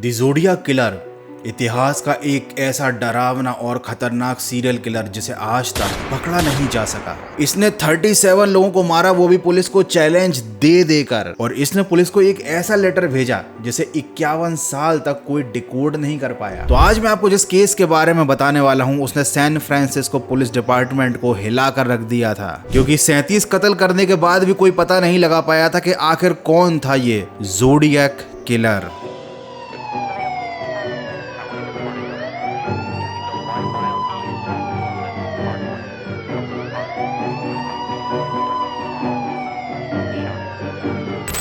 The ज़ोडियाक killer इतिहास का एक ऐसा डरावना और खतरनाक सीरियल किलर जिसे आज तक पकड़ा नहीं जा सका। इसने 37 लोगों को मारा, वो भी पुलिस को चैलेंज दे देकर। और इसने पुलिस को एक ऐसा लेटर भेजा जिसे 51 साल तक कोई डिकोड नहीं कर पाया। तो आज मैं आपको जिस केस के बारे में बताने वाला हूँ उसने सैन फ्रांसिस्को पुलिस डिपार्टमेंट को हिला कर रख दिया था, क्योंकि 37 कत्ल करने के बाद भी कोई पता नहीं लगा पाया था कि आखिर कौन था ये ज़ोडियाक किलर।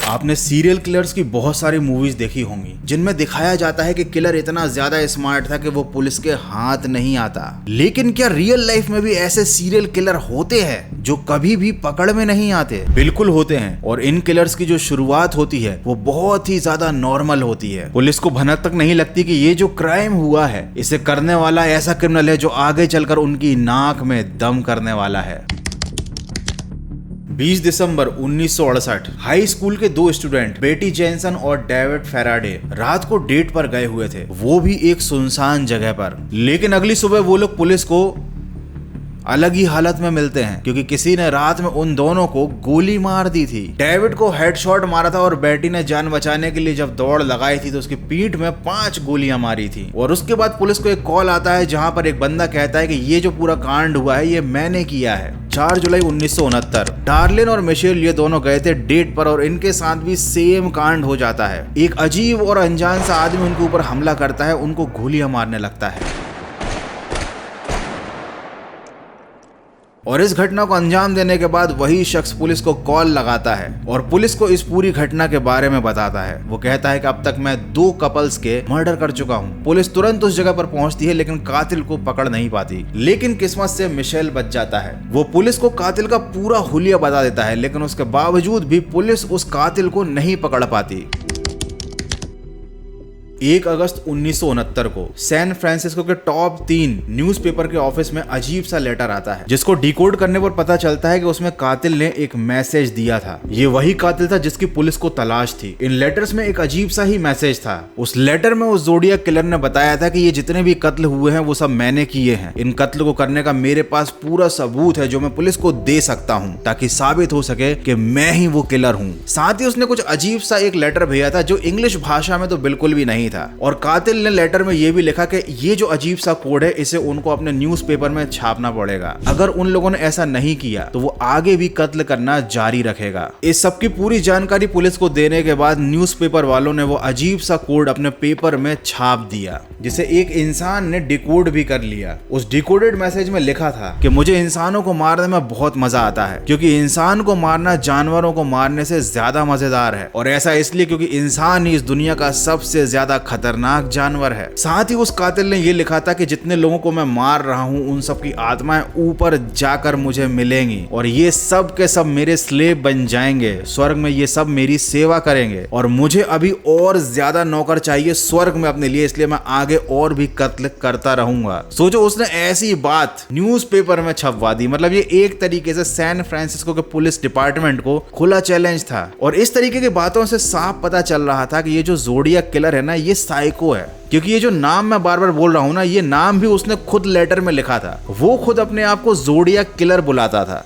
आपने सीरियल किलर्स की बहुत सारी मूवीज देखी होंगी जिनमें दिखाया जाता है कि किलर इतना ज्यादा स्मार्ट था कि वो पुलिस के हाथ नहीं आता। लेकिन क्या रियल लाइफ में भी ऐसे सीरियल किलर होते हैं जो कभी भी पकड़ में नहीं आते? बिल्कुल होते हैं। और इन किलर्स की जो शुरुआत होती है वो बहुत ही ज्यादा नॉर्मल होती है। पुलिस को भनक तक नहीं लगती कि ये जो क्राइम हुआ है इसे करने वाला ऐसा क्रिमिनल है जो आगे चलकर उनकी नाक में दम करने वाला है। 20 दिसंबर 1968 हाई स्कूल के दो स्टूडेंट बेटी जेनसन और डेविड फेराडे रात को डेट पर गए हुए थे, वो भी एक सुनसान जगह पर। लेकिन अगली सुबह वो लोग पुलिस को अलग ही हालत में मिलते हैं, क्योंकि किसी ने रात में उन दोनों को गोली मार दी थी। डेविड को हेडशॉट मारा था और बेटी ने जान बचाने के लिए जब दौड़ लगाई थी तो उसकी पीठ में 5 गोलियां मारी थी। और उसके बाद पुलिस को एक कॉल आता है जहां पर एक बंदा कहता है कि ये जो पूरा कांड हुआ है ये मैंने किया है। 4 जुलाई 1969 डार्लिन और मिशेल ये दोनों गए थे डेट पर और इनके साथ भी सेम कांड हो जाता है। एक अजीब और अनजान सा आदमी उनके ऊपर हमला करता है, उनको गोलियां मारने लगता है। और इस घटना को अंजाम देने के बाद वही शख्स पुलिस को कॉल लगाता है और पुलिस को इस पूरी घटना के बारे में बताता है। वो कहता है कि अब तक मैं 2 कपल्स के मर्डर कर चुका हूँ। पुलिस तुरंत उस जगह पर पहुंचती है लेकिन कातिल को पकड़ नहीं पाती। लेकिन किस्मत से मिशेल बच जाता है। वो पुलिस को कातिल का पूरा हुलिया बता देता है, लेकिन उसके बावजूद भी पुलिस उस कातिल को नहीं पकड़ पाती। 1 अगस्त 1969 को सैन फ्रांसिस्को के टॉप 3 न्यूज़पेपर के ऑफिस में अजीब सा लेटर आता है, जिसको डिकोड करने पर पता चलता है कि उसमें कातिल ने एक मैसेज दिया था। ये वही कातिल था जिसकी पुलिस को तलाश थी। इन लेटर्स में एक अजीब सा ही मैसेज था। उस लेटर में उस ज़ोडियाक किलर ने बताया था कि ये जितने भी कत्ल हुए हैं वो सब मैंने किए हैं। इन कत्ल को करने का मेरे पास पूरा सबूत है जो मैं पुलिस को दे सकता हूँ, ताकि साबित हो सके कि मैं ही वो किलर हूँ। साथ ही उसने कुछ अजीब सा एक लेटर भेजा था जो इंग्लिश भाषा में तो बिल्कुल भी नहीं था। और कातिल ने लेटर में यह भी लिखा कि ये जो अजीब सा कोड है इसे उनको अपने न्यूज़पेपर में छापना पड़ेगा। अगर उन लोगों ने ऐसा नहीं किया तो वो आगे भी कत्ल करना जारी रखेगा। इस सब की पूरी जानकारी पुलिस को देने के बाद न्यूज़पेपर वालों ने वो अजीब सा कोड अपने पेपर में छाप दिया, जिसे एक इंसान ने डिकोड भी कर लिया। उस डिकोडेड मैसेज में लिखा था कि मुझे इंसानों को मारने में बहुत मजा आता है, क्योंकि इंसान को मारना जानवरों को मारने से ज्यादा मजेदार है। और ऐसा इसलिए क्योंकि इंसान ही इस दुनिया का सबसे ज्यादा खतरनाक जानवर है। साथ ही उस कातिल ने यह लिखा था कि जितने लोगों को मैं मार रहा हूं उन सब की आत्माएं ऊपर जाकर मुझे मिलेंगी और ये सब के सब मेरे स्लेव बन जाएंगे। स्वर्ग में ये सब मेरी सेवा करेंगे और मुझे अभी और ज्यादा नौकर चाहिए स्वर्ग में अपने लिए, इसलिए मैं आगे और भी कत्ल करता रहूंगा। सोचो, उसने ऐसी बात न्यूज़पेपर में छपवा दी। मतलब ये एक तरीके से सैन फ्रांसिस्को के पुलिस डिपार्टमेंट को खुला चैलेंज था। और इस तरीके की बातों से साफ पता चल रहा था कि ये जो ज़ोडियाक किलर है ना, ये साइको है। क्योंकि ये जो नाम मैं बार बार बोल रहा हूं ना, ये नाम भी उसने खुद लेटर में लिखा था। वो खुद अपने आप को ज़ोडियाक किलर बुलाता था।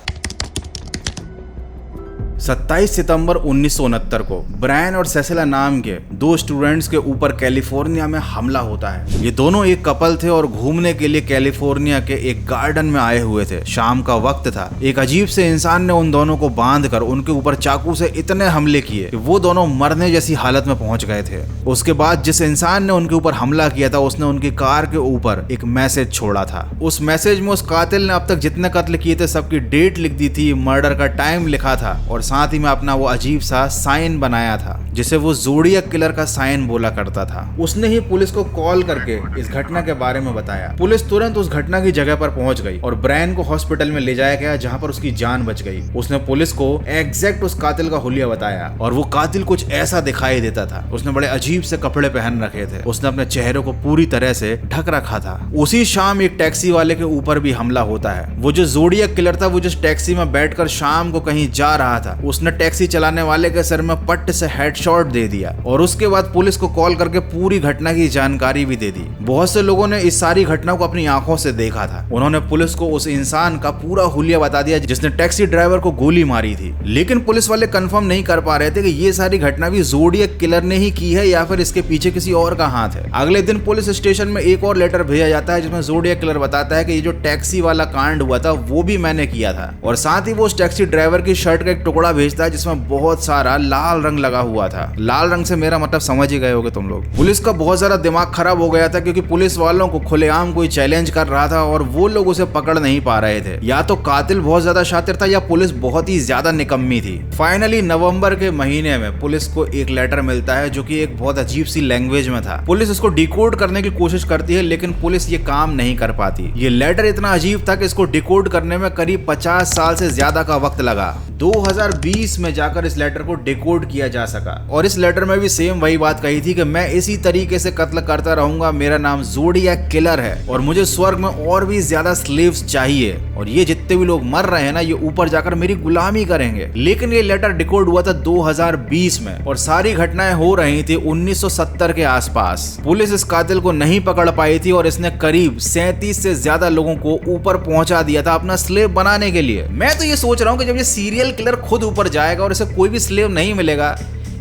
27 सितंबर 1969 को ब्रायन और सेसिला नाम के 2 स्टूडेंट्स के ऊपर कैलिफोर्निया में हमला होता है। ये दोनों एक कपल थे और घूमने के लिए कैलिफोर्निया के एक गार्डन में आए हुए थे। शाम का वक्त था। एक अजीब से इंसान ने उन दोनों को बांधकर उनके ऊपर चाकू से इतने हमले किए कि वो दोनों मरने जैसी हालत में पहुंच गए थे। उसके बाद जिस इंसान ने उनके ऊपर हमला किया था उसने उनकी कार के ऊपर एक मैसेज छोड़ा था। उस मैसेज में उस कातिल ने अब तक जितने कत्ल किए थे सबकी डेट लिख दी थी, मर्डर का टाइम लिखा था और साथ ही में अपना वो अजीब सा साइन बनाया था जिसे वो ज़ोडियाक किलर का साइन बोला करता था। उसने ही पुलिस को कॉल करके इस घटना के बारे में बताया। पुलिस तुरंत उस घटना की जगह पर पहुंच गई और ब्रायन को हॉस्पिटल में ले जाया गया, जहां पर उसकी जान बच गई। उसने पुलिस को एग्जैक्ट उस कातिल का हुलिया बताया और वो कातिल कुछ ऐसा दिखाई देता था। उसने बड़े अजीब से कपड़े पहन रखे थे। उसने अपने चेहरे को पूरी तरह से ढक रखा था। उसी शाम एक टैक्सी वाले के ऊपर भी हमला होता है। वो जो ज़ोडियाक किलर था वो जिस टैक्सी में बैठकर शाम को कहीं जा रहा था उसने टैक्सी चलाने वाले के सर में पट्ट से हेडशॉट दे दिया और उसके बाद पुलिस को कॉल करके पूरी घटना की जानकारी भी दे दी। बहुत से लोगों ने इस सारी घटना को अपनी आंखों से देखा था। उन्होंने पुलिस को उस इंसान का पूरा हुलिया बता दिया जिसने टैक्सी ड्राइवर को गोली मारी थी। लेकिन पुलिस वाले कंफर्म नहीं कर पा रहे थे कि ये सारी घटना भी ज़ोडिएक किलर ने ही की है या फिर इसके पीछे किसी और का हाथ है। अगले दिन पुलिस स्टेशन में एक और लेटर भेजा जाता है जिसमें ज़ोडिएक किलर बताता है कि ये जो टैक्सी वाला कांड हुआ था वो भी मैंने किया था, और साथ ही वो उस टैक्सी ड्राइवर की शर्ट का एक टुकड़ा भेजता है जिसमें बहुत सारा लाल रंग लगा हुआ था। लाल रंग से मेरा मतलब समझ ही गए होगे तुम लोग। पुलिस का बहुत ज्यादा दिमाग खराब हो गया था क्योंकि पुलिस वालों को खुलेआम कोई चैलेंज कर रहा था और वो लोग उसे पकड़ नहीं पा रहे थे। या तो कातिल बहुत ज्यादा शातिर था या पुलिस बहुत ही ज्यादा निकम्मी थी। फाइनली नवंबर के महीने में पुलिस को एक लेटर मिलता है जो कि एक बहुत अजीब सी लैंग्वेज में था। पुलिस इसको डिकोड करने की कोशिश करती है लेकिन पुलिस ये काम नहीं कर पाती। ये लेटर इतना अजीब था कि इसको डिकोड करने में करीब 50 साल से ज्यादा का वक्त लगा। 2020 में जाकर इस लेटर को डिकोड किया जा सका और इस लेटर में भी सेम वही बात कही थी कि मैं इसी तरीके से कत्ल करता रहूंगा, मेरा नाम ज़ोडिएक किलर है और मुझे स्वर्ग में और भी ज्यादा स्लेव्स चाहिए और ये जितने भी लोग मर रहे हैं ना ये ऊपर जाकर मेरी गुलामी करेंगे। लेकिन ये लेटर डिकोड हुआ था 2020 में और सारी घटनाएं हो रही थी 1970 के आसपास। पुलिस इस कातिल को नहीं पकड़ पाई थी और इसने करीब 37 से ज्यादा लोगों को ऊपर पहुंचा दिया था अपना स्लेव बनाने के लिए। मैं तो ये सोच रहा हूँ कि जब ये सीरियल किलर खुद ऊपर जाएगा और इसे कोई भी स्लेव नहीं मिलेगा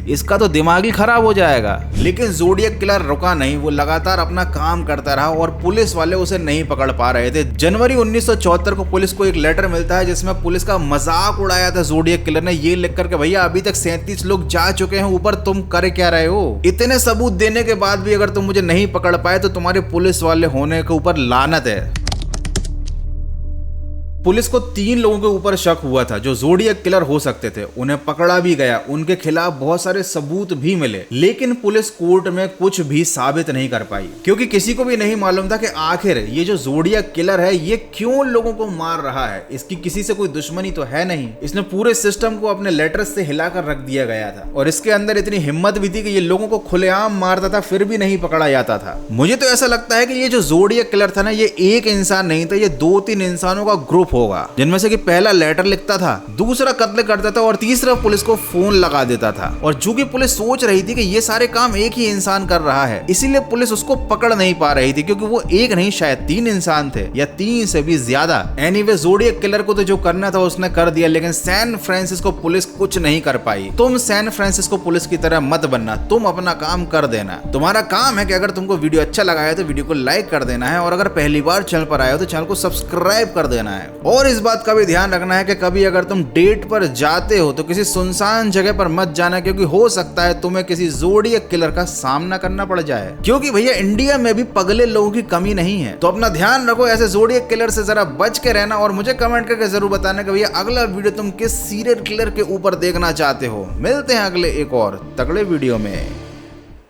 इसका तो दिमाग ही खराब हो जाएगा। लेकिन ज़ोडिएक किलर रुका नहीं, वो लगातार अपना काम करता रहा और पुलिस वाले उसे नहीं पकड़ पा रहे थे। जनवरी 1974 को पुलिस को एक लेटर मिलता है जिसमें पुलिस का मजाक उड़ाया था ज़ोडिएक किलर ने, ये लिख कर के भैया अभी तक 37 लोग जा चुके हैं ऊपर, तुम कर क्या रहे हो? इतने सबूत देने के बाद भी अगर तुम मुझे नहीं पकड़ पाए तो तुम्हारे पुलिस वाले होने के ऊपर लानत है। पुलिस को 3 लोगों के ऊपर शक हुआ था जो ज़ोडिएक किलर हो सकते थे। उन्हें पकड़ा भी गया, उनके खिलाफ बहुत सारे सबूत भी मिले, लेकिन पुलिस कोर्ट में कुछ भी साबित नहीं कर पाई क्योंकि किसी को भी नहीं मालूम था कि आखिर ये जो ज़ोडिएक किलर है ये क्यों लोगों को मार रहा है। इसकी किसी से कोई दुश्मनी तो है नहीं। इसने पूरे सिस्टम को अपने लेटर्स से हिलाकर रख दिया गया था और इसके अंदर इतनी हिम्मत भी थी कि ये लोगों को खुलेआम मारता था फिर भी नहीं पकड़ा जाता था। मुझे तो ऐसा लगता है कि ये जो ज़ोडिएक किलर था ना ये एक इंसान नहीं था, ये 2-3 इंसानों का ग्रुप होगा जिनमें से कि पहला लेटर लिखता था, दूसरा कत्ल करता था और तीसरा पुलिस को फोन लगा देता था। और चूंकि पुलिस सोच रही थी कि ये सारे काम एक ही इंसान कर रहा है इसीलिए पुलिस उसको पकड़ नहीं पा रही थी क्योंकि वो एक नहीं शायद 3 इंसान थे या 3 से भी ज्यादा। एनीवे ज़ोडिएक किलर को तो जो करना था उसने कर दिया लेकिन सैन फ्रांसिस्को पुलिस कुछ नहीं कर पाई। तुम सैन फ्रांसिस्को पुलिस की तरह मत बनना, तुम अपना काम कर देना। तुम्हारा काम है कि अगर तुमको वीडियो अच्छा लगा है तो वीडियो को लाइक कर देना है और अगर पहली बार चैनल पर आए हो तो चैनल को सब्सक्राइब कर देना है। और इस बात का भी ध्यान रखना है कि कभी अगर तुम डेट पर जाते हो तो किसी सुनसान जगह पर मत जाना क्योंकि हो सकता है तुम्हें किसी ज़ोडिएक किलर का सामना करना पड़ जाए क्योंकि भैया इंडिया में भी पगले लोगों की कमी नहीं है। तो अपना ध्यान रखो, ऐसे ज़ोडिएक किलर से जरा बच के रहना और मुझे कमेंट करके जरूर बताना कि भैया अगला वीडियो तुम किस सीरियल किलर के ऊपर देखना चाहते हो। मिलते हैं अगले एक और तगड़े वीडियो में।